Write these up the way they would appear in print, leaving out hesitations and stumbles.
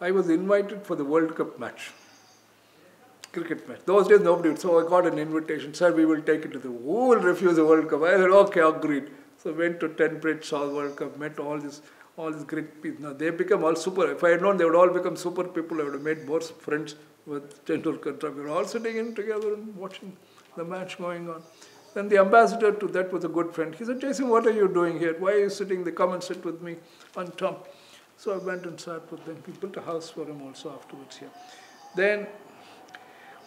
I was invited for the World Cup match, cricket match. Those days nobody would. So I got an invitation. Sir, we will take it to the. Who will refuse the World Cup? I said, okay, agreed. So went to 10 Bridge, saw the World Cup, met all these great people. Now they become all super. If I had known they would all become super people, I would have made more friends with Tendulkar. We were all sitting in together and watching the match going on. Then the ambassador to that was a good friend. He said, Jason, what are you doing here? Why are you sitting there? Come and sit with me on top. So I went and sat with them. We built a house for him also afterwards here. Then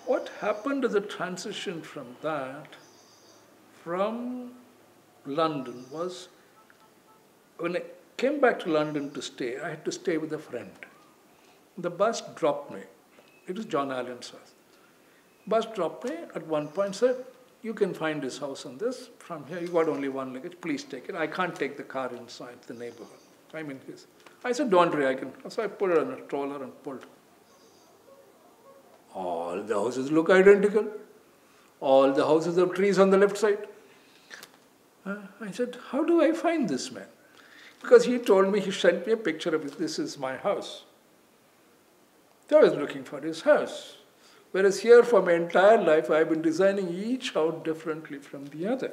what happened as a transition from that, from London, was when I came back to London to stay, I had to stay with a friend. The bus dropped me. It was John Allen's house. Bus dropped me at one point, said, you can find this house on this. From here, you got only one luggage. Please take it. I can't take the car inside the neighborhood. I'm in his. I said, don't worry, I can. So I put it on a stroller and pulled. All the houses look identical. All the houses have trees on the left side. I said, how do I find this man? Because he told me, he sent me a picture of it. This is my house. So I was looking for his house. Whereas here, for my entire life, I've been designing each house differently from the other.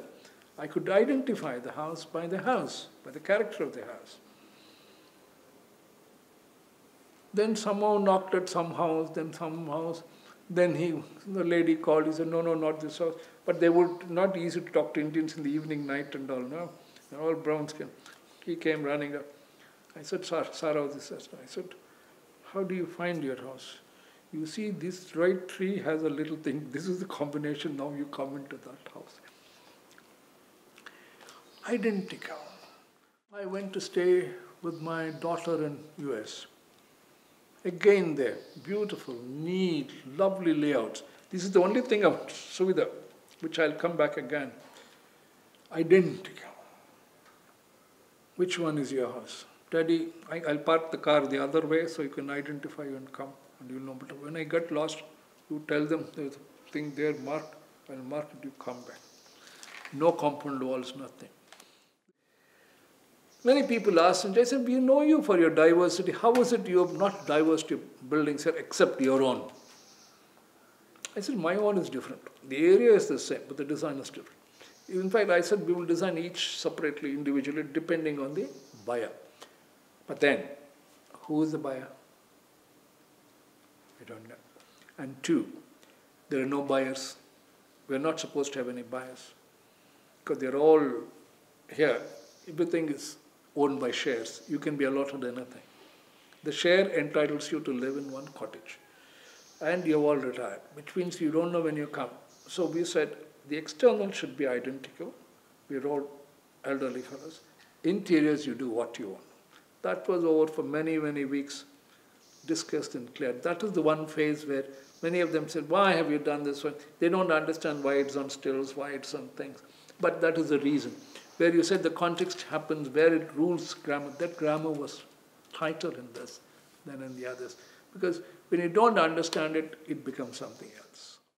I could identify the house, by the character of the house. Then somehow knocked at some house, then some house. Then the lady called, he said, no, not this house. But they would not easy to talk to Indians in the evening, night and all. No, they're all brown skin. He came running up. I said, Sarah, this is. I said, how do you find your house? You see, this right tree has a little thing. This is the combination. Now you come into that house. Identical. I went to stay with my daughter in US. Again there, beautiful, neat, lovely layouts. This is the only thing of Suvidha, which I'll come back again. Identical. Which one is your house? Daddy, I'll park the car the other way so you can identify and come. And you'll know. But when I get lost, you tell them there's a thing there marked. I'll mark it, you come back. No compound walls, nothing. Many people ask, and Jason, we know you for your diversity. How is it you have not diversity of buildings here except your own? I said, my own is different. The area is the same, but the design is different. In fact, I said we will design each separately, individually, depending on the buyer. But then, who is the buyer? I don't know. And two, there are no buyers. We're not supposed to have any buyers. Because they're all here. Everything is owned by shares. You can be allotted anything. The share entitles you to live in one cottage. And you're all retired, which means you don't know when you come. So we said the external should be identical. We're all elderly fellows. Interiors, you do what you want. That was over for many, many weeks, discussed and cleared. That is the one phase where many of them said, why have you done this one? They don't understand why it's on stills, why it's on things. But that is the reason. Where you said the context happens, where it rules grammar. That grammar was tighter in this than in the others. Because when you don't understand it, it becomes something else.